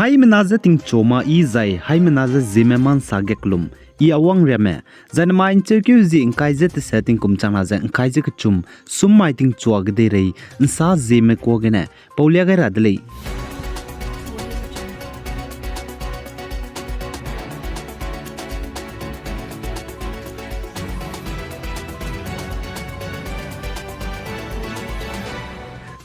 Hai menaza ting choma I zai hai menaza Zeme man sageklum I awang reme zan ma inchekyu zi ingkai je te setting kum chana za ingkai je kchum sum mai ting chwa gde rei insa Zeme ko gene paulia ga radlei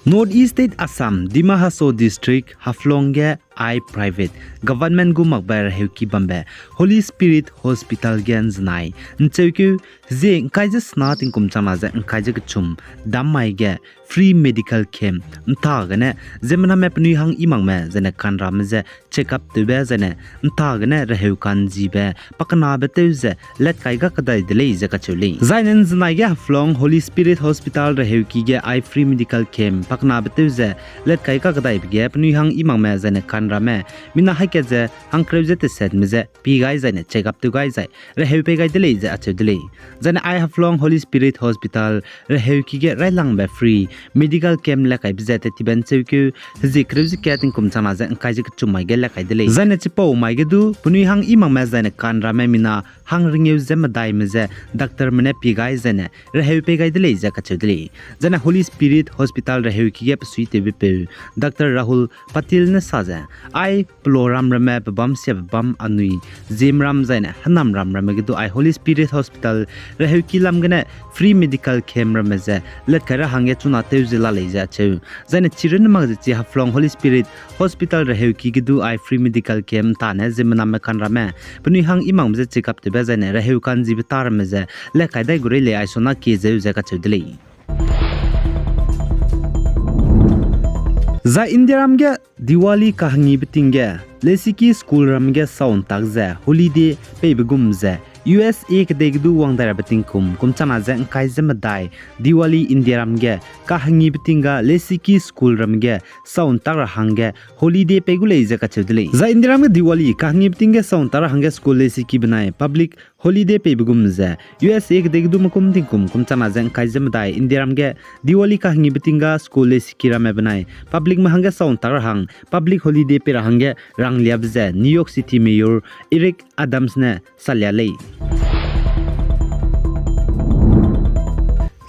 Northeast State Assam Dima HSO District Haflongge I Private Government gu makbar heuki bambe Holy Spirit Hospital gen znai nchekyu ze kaije snating kum chama za kaije kchum dammai ge free medical camp ntha gane zemna me pni hang imang me zene kanram ze check up tube zene ntha gane reheu kan jibe pakna bete ze let kai ga kadai dele ze kachuli zainen znai ge Haflong Holy Spirit Hospital reheu ki ge I free medical camp pakna bete ze let kai ga kadai ge pni hang imang me zene kan rame mina haike ze hang kreuze te set me ze pi gai zene check up tu gai zai reheu pe gai dele ze achu dele zene I Haflong Holy Spirit Hospital reheu ki ge rai lang be free medical camp la kai bzete tiben chekyu zi kreuze kating kum chana ze kai je chumai ge la kai dele zane chipo mai ge du puni hang imang me zane kan rame mina hang ringeu ze madai me ze doctor mene pi gai zane reheu pe gai dele ze ka chudle zane Holy Spirit Hospital reheu ki ge psui te be Dr. Rahul Patil ne saza I ploram rame bam se bam anui zimram zane hanam ram rame ge du I Holy Spirit Hospital reheu ki lam gane free medical camp rame ze let kara hange chuna te zila leja che zane chiren mag chi Haflong Holy Spirit Hospital reheu ki ge du I free medical camp ta ne zimna me kan rame puni hang imam je check up te be zane reheu kan ji bitar me ze le kai dai gure le ai sona ki ze ze ka chudle za India ramge Diwali kahangi bitinge lesiki school ramge sound takze holiday pebegum ze USA kedegdu wang dara bating kum chana za kai zemadai Diwali India ramge kahangi bitinga lesiki school ramge sound tar hange holiday pegule ze ka chudle za India ramge Diwali kahangi bitinge sound tar hange school lesiki banai public holiday pebegum ze USA kedegdu makum tingkum chana za kai zemadai India ramge Diwali kahangi bitinga school lesiki rame banai public mahange sound tar hang public holiday pe hange rang liab ze New York City Mayor Eric Adams ne salyalei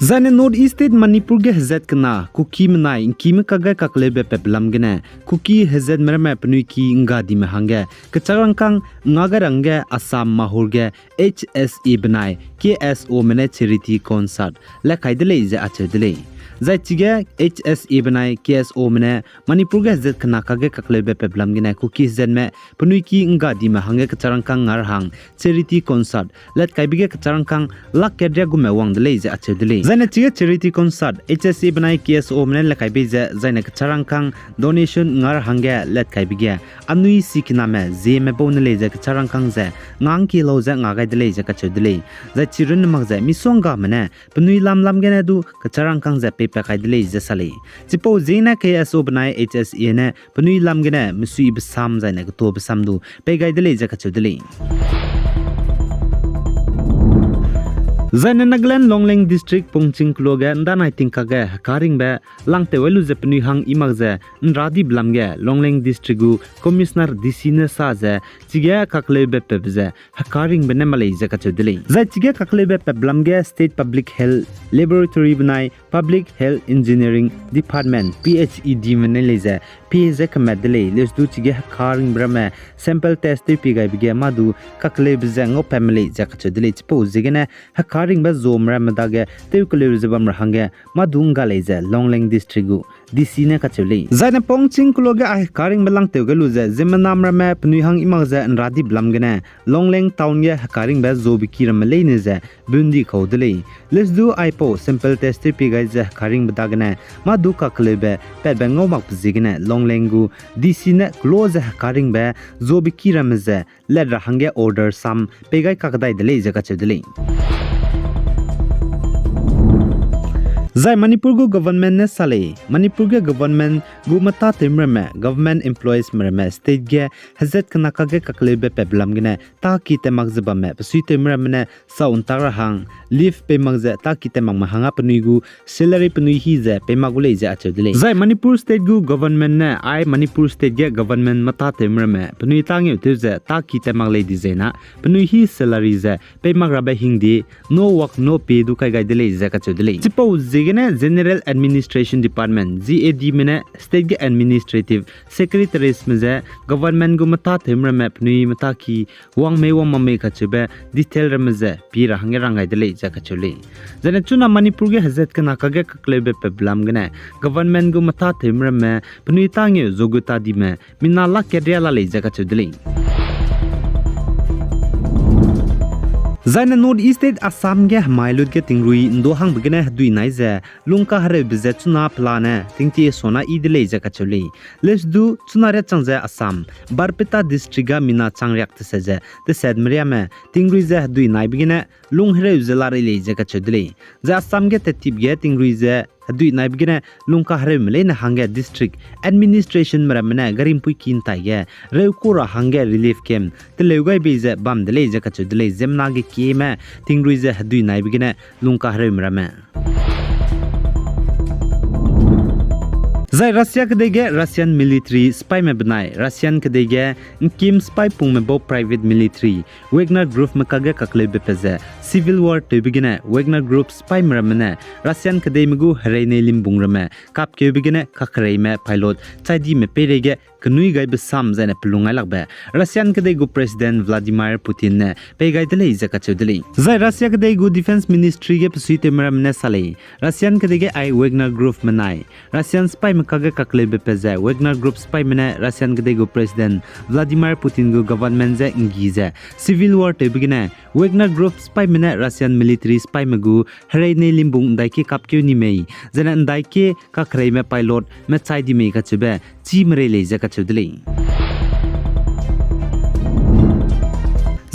Zane Northeast State Manipur ge hezet kana kuki mnai inki me kaga kaklebe peplam gene kuki hezet merme pnui ki ngadi me hange kacharangkang Naga range Assam Mahur ge HSO banai KSO mene charity concert la kaidele je achedele zai chige HSO banai KSO mene Manipur ge hezet kana kaga kaklebe peplam gene kuki hezet me pnui ki ngadi me hange kacharangkang ngar hang charity concert let kaibige kacharangkang lak kedya gume wang dele je achedele zaine chige charity concert HSO banai KSO mene lakai beje zaine kacharangkang donation ngar hange let kai bige anui sikina me Zeme bon leje kacharangkang ze ngang ki lo ze ngagai dele je kachudle za chirun mag ze misonga mene pnui lam gene du kacharangkang ze pe kai dele je sale chipo zena KSO banai HSO ne pnui lam gene misui bisam zaine to bisam du pe gai dele je kachudle Zane Nagaland Longling District Pongching Kloge ndanai tingkage hakaring be langte welu jepni hang imagze nradi blamge Longling District gu Commissioner DC ne saze chige kaklebe pebze hakaring be nemale je kachudle za chige kaklebe peblamge State Public Health Laboratory banai Public Health Engineering Department PHED meneleze PZ kamedle lesdu chige hakaring brame sample test pigai bige madu kaklebe zango family je kachudle chipo zigene karing ba zomra madage teukle rizabam rahange madunga leje Longling District gu DC ne kachule zaina pongching kloge ai karing belang teugelu je zemanam rame pnui hang imagze nradi blamgene Longling town ye karing ba zobiki ramle ne je bundi khodle let's do ipo simple test pi guys je karing badagne madu kaklebe pe bengo mak pzigene Longling gu DC ne close karing ba zobiki ramze le rahange order sam pegai kakdai dele je kachule Zai Manipur gu government ne sale Manipur ge government gu mata timre me government employees me state ge hazet kana ka ge kaklebe peblam gene ta ki te magzeba me psui timre me sa untara hang leave pe magze ta ki te mang mahanga pnui gu salary pnui hi ze pe magule je achudle Zai Manipur state gu government ne ai Manipur state ge government mata timre me pnui tang yu ze ta ki te magle di zena pnui hi salary ze pe magrabe hingdi no work no pay du kai gaidele je ka chudle chipo General Administration Department GAD mene State Administrative Secretary meze Government gu mata themra map nui mata ki wang me khachebe detail rameze pi rahange rangai dele jakachule jane chuna Manipur ge hazet kana kage kaklebe peblam gane Government gu mata themra me pnui tangye zoguta di me minala keryala le jakachudle Zaina North East State Assam ge Mailud ge tingrui ndo hang bgene dui naize lungka hare bize chuna plane tingti sona idle je kachuli let's do chuna re changje Assam Barpeta district ga mina changryak tseje te sedmria me tingrui je dui nai bgene lung hare uzela re le je kachudli je Assam ge tetip ge tingrui je dui nai bgene lungka hare mele na hange district administration mramne garim pui kin tai ge reukura hange relief camp te leugai beje bam dele je kachudli zemna ge kime tingrui je dui nai bgene lungka hare mrame Zai Russia kedege Russian military spy me benai Russian kedege Kim spy pung me bo private military Wagner group me kage kakle bepeze civil war to begine Wagner group spy me ramene Russian kedege megu hreine limbung rame kap ke begine kakrei me pilot chaidi me perege knui gai besam zane pelungai lakbe Russian kedege president Vladimir Putin ne pe gai dele izaka chudeli Zai Russia kedege defense ministry ge psuite me ramene sale Russian kedege ai Wagner group menai Russian spy kage kakle bepeze Wagner group spy mene Russian gedego president Vladimir Putin go government je ngize civil war te begine Wagner group spy mene Russian military spy megu hreine limbung daike kapkyu ni mei jena daike kakrei me pilot me chaidi me ka chebe chi mre le je ka chudli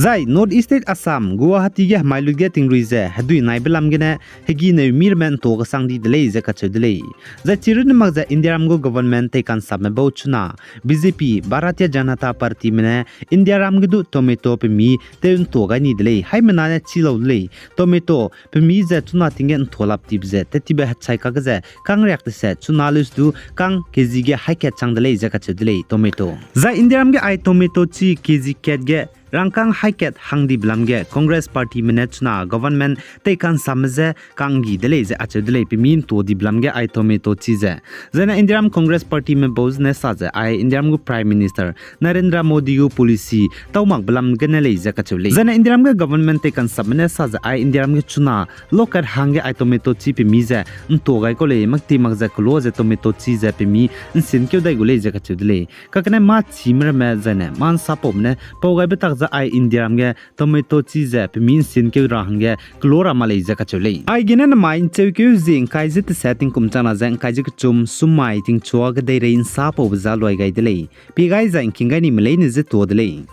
Zai North East State Assam Guwahati ge Mailud ge tingrui je hadui nai belam gene hegi ne mirman to ga sangdi dele je ka chudle za chirun magza Indiaram go government te kan samme bauchuna BJP Bharatiya Janata Party mene Indiaram ge du tomato pe mi te to ga ni dele haimana ne chilo le tomato pe mi je chuna tingen tholap tip je te tibe hachai ka je kang yak se chuna lus du kang kg ge haike chang dele je ka chudle tomato za Indiaram ge ai tomato chi kg ket ge Rangkang haiket hangdi blamge Congress Party managna government tekan samze kangi deleze achedle pimin to di blamge ai tomato chize zena Indiam Congress Party me boz ne saje ai Indiam go Prime Minister Narendra Modi go policy tawmak blam genele zakachule zena Indiam ge government tekan samne saje ai Indiam ge chuna lokar hange ai tomato chi pi mize to gai ko le makti magza close tomato chize pi mi sin kyo dai go le zakachule kakane ma chimra me zena man sapom ne pogai betak ai Indiam ge tomato cheese pe min sin ke rahang klora malai jaka chole ai genen main cheu jing kai jit setting kum chana jang kai jik chum sumai ting chuak dei rein sa po za loi gai dele pi gai jang kingai ni mlei ni je to dele